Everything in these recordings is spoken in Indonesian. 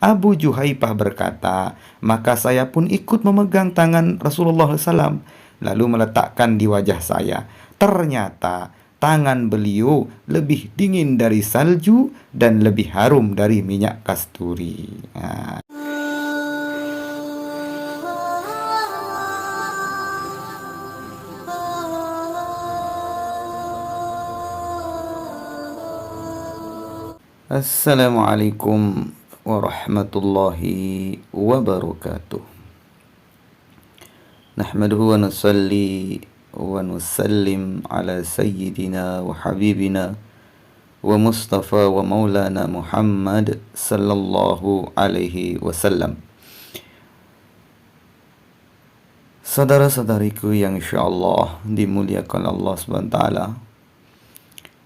Abu Juhaifah berkata, maka saya pun ikut memegang tangan Rasulullah SAW, lalu meletakkan di wajah saya. Ternyata tangan beliau lebih dingin dari salju dan lebih harum dari minyak kasturi. Nah. Assalamualaikum warahmatullahi wabarakatuh. Nahmaduhu wa nusalli wa nusallim ala sayyidina wa habibina wa mustafa wa maulana Muhammad sallallahu alaihi wasallam. Saudara-saudariku yang insyaallah dimuliakan Allah Subhanahu wa taala,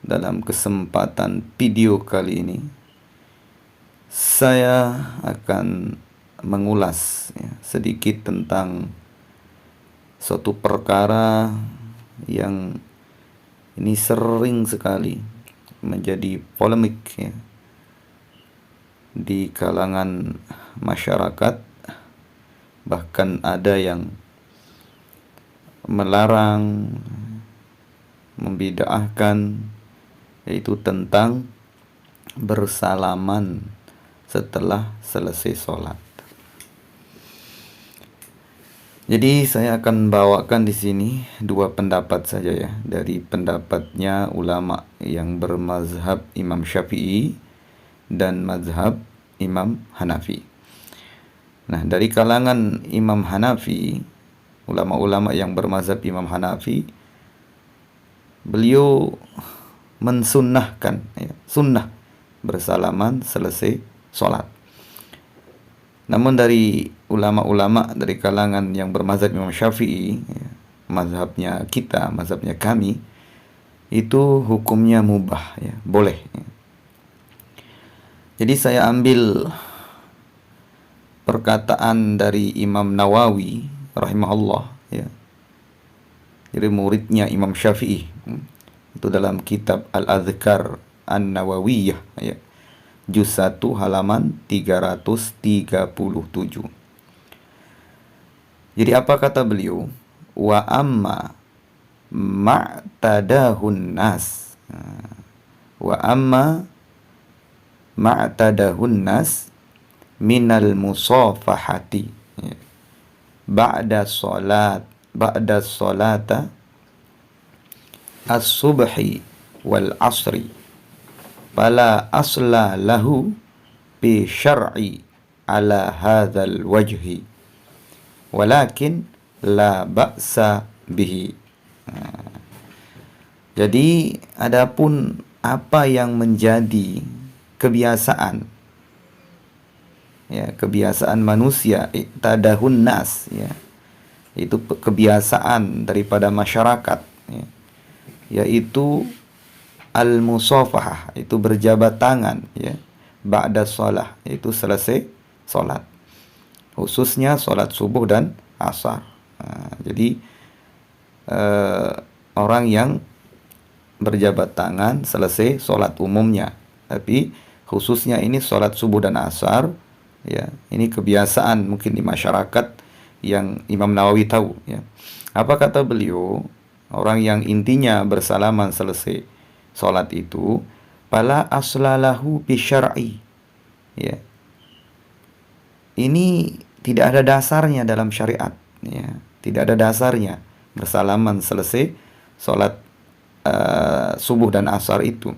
dalam kesempatan video kali ini saya akan mengulas sedikit tentang suatu perkara yang ini sering sekali menjadi polemik di kalangan masyarakat. Bahkan ada yang melarang, membid'ahkan, yaitu tentang bersalaman setelah selesai sholat. Jadi saya akan bawakan di sini dua pendapat saja ya, dari pendapatnya ulama yang bermazhab Imam Syafi'i dan mazhab Imam Hanafi. Nah, dari kalangan Imam Hanafi, ulama-ulama yang bermazhab Imam Hanafi, beliau mensunnahkan sunnah bersalaman selesai sholat. Namun dari ulama-ulama dari kalangan yang bermazhab Imam Syafi'i, mazhabnya kita, mazhabnya kami, itu hukumnya mubah, boleh. Jadi saya ambil perkataan dari Imam Nawawi rahimahullah, jadi muridnya Imam Syafi'i. Itu dalam kitab Al-Adhkar An-Nawawiyah, juz 1 halaman 337. Jadi apa kata beliau? Wa amma ma'tadahun nas. Wa amma ma'tadahun nas minal musafahati ba'da salata as-subhi wal asri fala asla lahu bi syar'i ala hadzal wajhi walakin la ba'sa bihi. Jadi adapun apa yang menjadi kebiasaan kebiasaan manusia, tadahun nas, itu kebiasaan daripada masyarakat, yaitu al-musafahah, itu berjabat tangan, ba'da shalah, itu selesai salat, khususnya salat subuh dan asar. Jadi orang yang berjabat tangan selesai salat umumnya, tapi khususnya ini salat subuh dan asar, ini kebiasaan mungkin di masyarakat yang Imam Nawawi tahu. Apa kata beliau? Orang yang intinya bersalaman selesai sholat itu, pala aslalahu bisyar'i. Ini tidak ada dasarnya dalam syariat. Tidak ada dasarnya bersalaman selesai sholat subuh dan asar itu.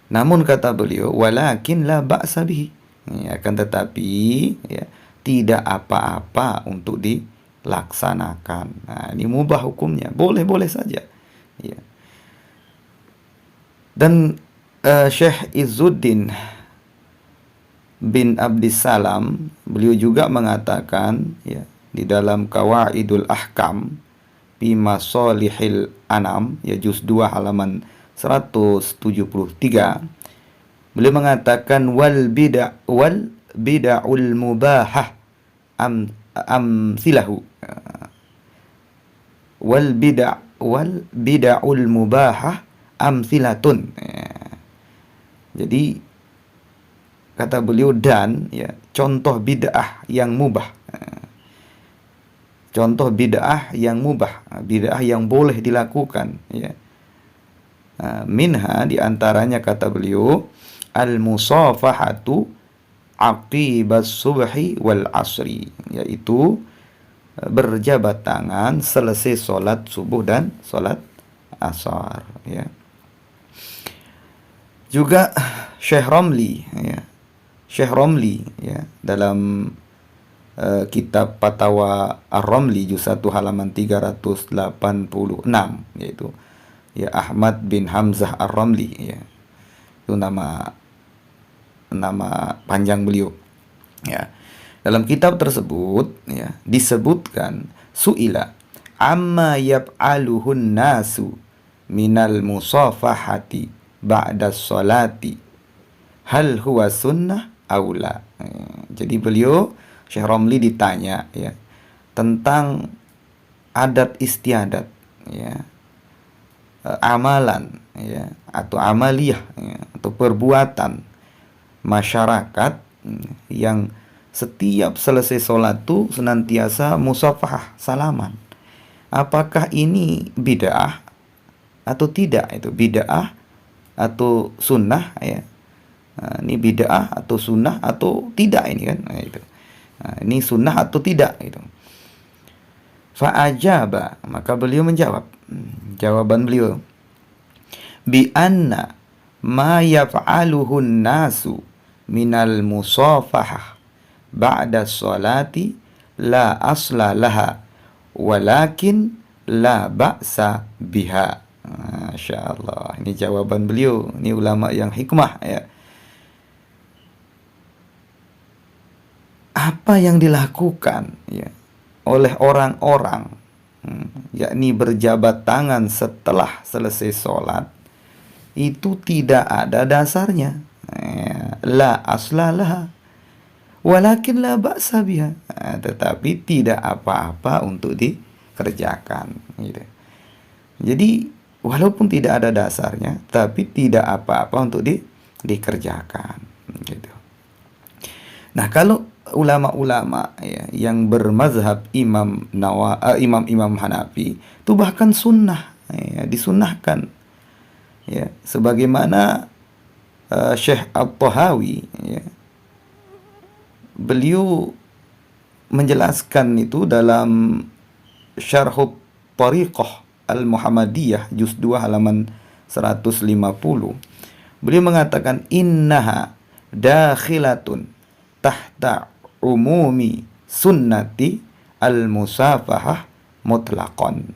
Namun kata beliau, walakin la ba'sa bihi. Akan tetapi tidak apa-apa untuk dilaksanakan. Nah, ini mubah hukumnya, boleh-boleh saja. Dan Syekh Izzuddin bin Abdissalam, beliau juga mengatakan di dalam Qawaidul Ahkam fi Masalihil Anam, juz 2 halaman 173, beliau mengatakan wal bid'ul mubahah amsilahu. Wal bid'ul mubahah amsilatun. Jadi kata beliau, dan ya contoh bid'ah yang mubah. Contoh bid'ah yang mubah, bid'ah yang boleh dilakukan, ya. Minha, diantaranya kata beliau, al-musafahatu aqibas subhi wal asri, yaitu berjabat tangan selesai solat subuh dan solat asar, ya. Juga Syekh Romli, ya, Syekh Romli, ya, dalam kitab Fatawa Ar-Romli juz 1 halaman 386, yaitu ya Ahmad bin Hamzah Ar-Romli, ya. Itu nama panjang beliau, ya. Dalam kitab tersebut, ya, disebutkan su'ila amma yaf'aluhun nasu minal musafahati ba'da sholati hal huwa sunnah aula. Jadi beliau Syekh Romli ditanya, ya, tentang adat istiadat, ya, amalan, ya, atau amaliyah, ya, atau perbuatan masyarakat yang setiap selesai sholat tuh senantiasa musafah, salaman. Apakah ini bid'ah atau tidak? Itu bid'ah atau sunnah, ya. Ini bid'ah atau sunnah atau tidak ini kan? Itu. Ini sunnah atau tidak itu. Fa'ajaba, maka beliau menjawab. Jawaban beliau, bi anna ma yaf'aluhun nasu minal musafahah ba'da sholati la asla laha walakin la ba'sa biha. Masya Allah, ini jawaban beliau. Ini ulama yang hikmah, ya. Apa yang dilakukan, ya, oleh orang-orang, yakni berjabat tangan setelah selesai sholat, itu tidak ada dasarnya, ya, la aslalah walakin la ba'sa biha, tetapi tidak apa-apa untuk dikerjakan, gitu. Jadi walaupun tidak ada dasarnya, tapi tidak apa-apa untuk dikerjakan, gitu. Nah, kalau ulama-ulama, ya, yang bermazhab imam Hanafi itu bahkan sunnah, ya, disunnahkan, ya, sebagaimana Syekh At-Tahawi, ya, beliau menjelaskan itu dalam Syarhut Tariqah Al-Muhammadiyah juz 2 halaman 150. Beliau mengatakan innaha dakhilatun tahta umumi sunnati al-musafahah mutlaqan.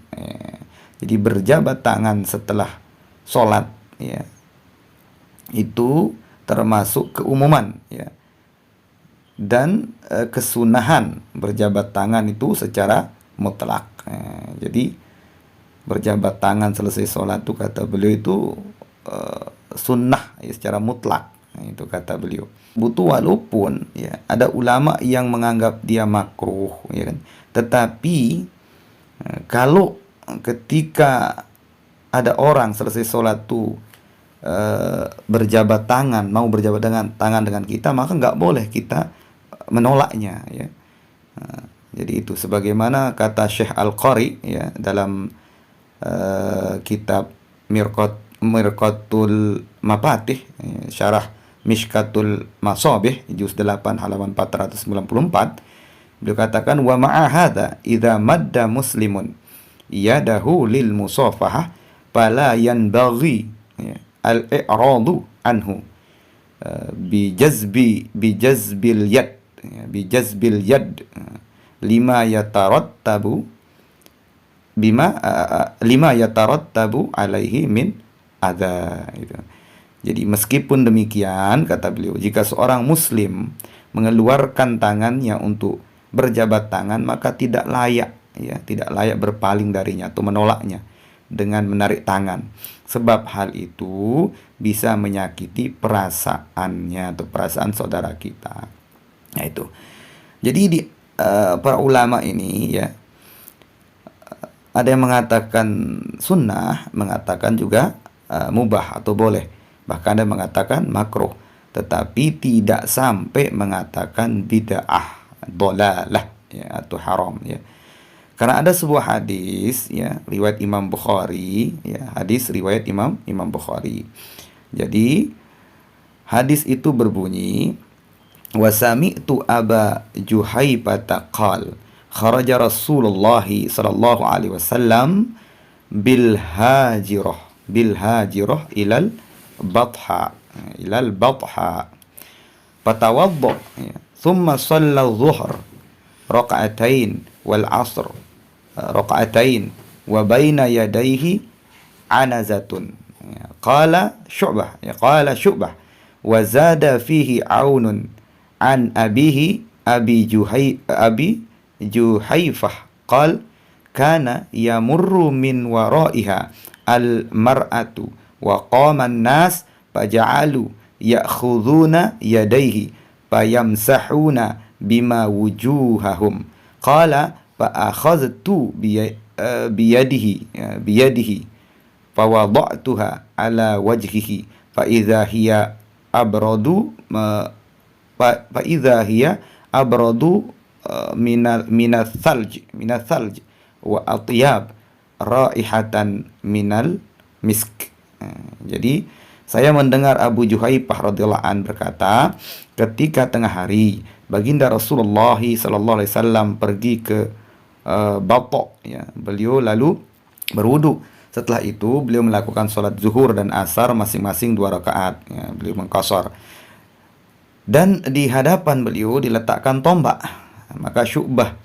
Jadi berjabat tangan setelah sholat, ya, itu termasuk keumuman, ya, dan kesunahan berjabat tangan itu secara mutlak. Jadi berjabat tangan selesai sholat itu kata beliau itu sunnah, ya, secara mutlak. Itu kata beliau. Butuh walaupun, ya, ada ulama yang menganggap dia makruh, ya kan. Tetapi kalau ketika ada orang selesai sholat tuh berjabat tangan, mau berjabat tangan dengan kita, maka nggak boleh kita menolaknya, ya. Jadi itu sebagaimana kata Syekh Al-Qari, ya, dalam kitab Mirqatul Mafatih, ya, syarah Mishkatul Masabih juz 8 halaman 494, beliau katakan wa ma'a hadza idza madda muslimun yadahu lil musafahah fala yanbaghi, ya, al-i'radu anhu bijazbil yad, ya, bijazbil yad lima yatarattabu alaihi min adza, gitu. Jadi meskipun demikian, kata beliau, jika seorang muslim mengeluarkan tangannya untuk berjabat tangan, maka tidak layak, ya, tidak layak berpaling darinya atau menolaknya dengan menarik tangan, sebab hal itu bisa menyakiti perasaannya atau perasaan saudara kita. Nah, itu. Jadi para ulama ini, ya, ada yang mengatakan sunnah, mengatakan juga mubah atau boleh, bahkan ada yang mengatakan makruh. tetapi tidak sampai mengatakan bid'ah, dhalalah ya, atau haram ya. Karena ada sebuah hadis ya, riwayat Imam Bukhari ya, hadis riwayat Imam Bukhari. Jadi hadis itu berbunyi, wa sami'tu Aba Juhaifata qal kharaja Rasulullah sallallahu alaihi wasallam bil hajirah ilal batha fatawadda ya, thumma shalla dhuhr raka'atain wal asr raka'atain wa baina yadayhi anazatun ya, qala Syu'bah wa zada fihi aunun an abihi abi Juhaifah qala kana yamurru min waraiha al mar'atu wa qama an-nas faja'alu ya'khudhuna yadayhi fayamsahuna bima wujuhahum qala fa akhadhtu biyadihi fa wada'tuha ala wajhihi fa idza hiya abradu minal thalj wa atyab raihatan minal misk. Jadi saya mendengar Abu Juhaifah radhiyallahu an berkata, ketika tengah hari baginda Rasulullah sallallahu alaihi wasallam pergi ke Batok ya, beliau lalu berwudu. Setelah itu beliau melakukan sholat zuhur dan asar masing-masing 2 rakaat ya, beliau mengqashar. Dan di hadapan beliau diletakkan tombak. Maka Syu'bah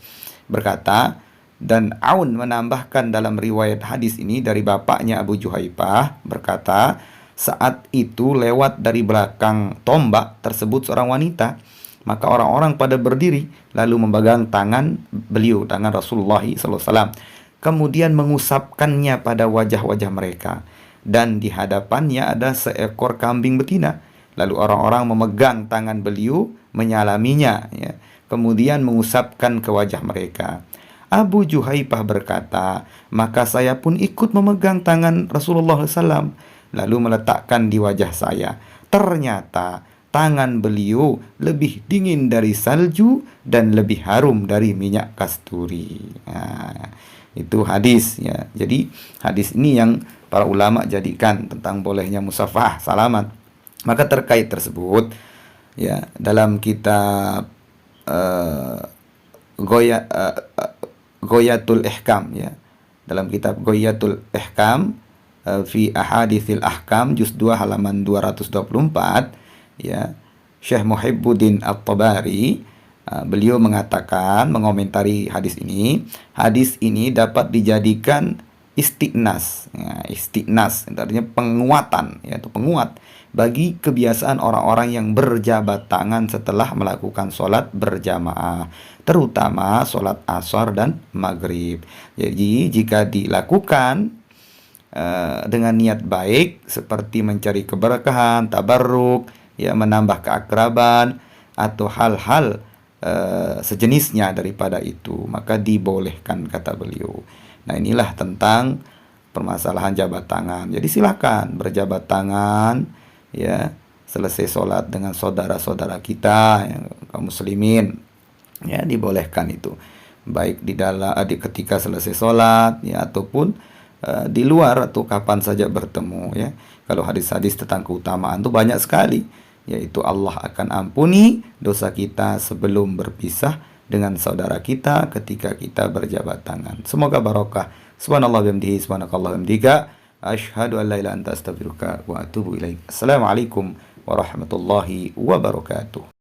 berkata, dan Aun menambahkan dalam riwayat hadis ini dari bapaknya Abu Juhaifah berkata, saat itu lewat dari belakang tombak tersebut seorang wanita. Maka orang-orang pada berdiri lalu memegang tangan beliau, tangan Rasulullah SAW, kemudian mengusapkannya pada wajah-wajah mereka, dan di hadapannya ada seekor kambing betina. Lalu orang-orang memegang tangan beliau, menyalaminya ya, kemudian mengusapkan ke wajah mereka. Abu Juhaifah berkata, maka saya pun ikut memegang tangan Rasulullah SAW, lalu meletakkan di wajah saya. Ternyata tangan beliau lebih dingin dari salju dan lebih harum dari minyak kasturi. Nah, itu hadis ya. Jadi hadis ini yang para ulama jadikan tentang bolehnya musafah salaman. Maka terkait tersebut ya, dalam kitab Ghoyatul Ihkam ya, dalam kitab Ghoyatul Ihkam fi Ahaditsil Ahkam juz 2 halaman 224 ya, Syekh Muhibbuddin At-Tabari beliau mengatakan, mengomentari hadis ini dapat dijadikan istiqnas ya, istiqnas artinya penguatan ya, atau penguat bagi kebiasaan orang-orang yang berjabat tangan setelah melakukan sholat berjamaah, terutama sholat asar dan maghrib. Jadi jika dilakukan dengan niat baik seperti mencari keberkahan, tabarruk ya, menambah keakraban atau hal-hal sejenisnya daripada itu, maka dibolehkan, kata beliau. Nah, inilah tentang permasalahan jabat tangan. Jadi silakan berjabat tangan ya, selesai sholat dengan saudara-saudara kita yang kaum muslimin ya, dibolehkan itu, baik di dalam ketika selesai sholat ya, ataupun di luar atau kapan saja bertemu ya. Kalau hadis-hadis tentang keutamaan itu banyak sekali, yaitu Allah akan ampuni dosa kita sebelum berpisah dengan saudara kita ketika kita berjabat tangan. Semoga barokah. Subhanallah bihamdihi, subhanakallah bihamdika, asyhadu an la ilaha illa anta astaghfiruka wa atubu ilaik. Assalamualaikum warahmatullahi wabarakatuh.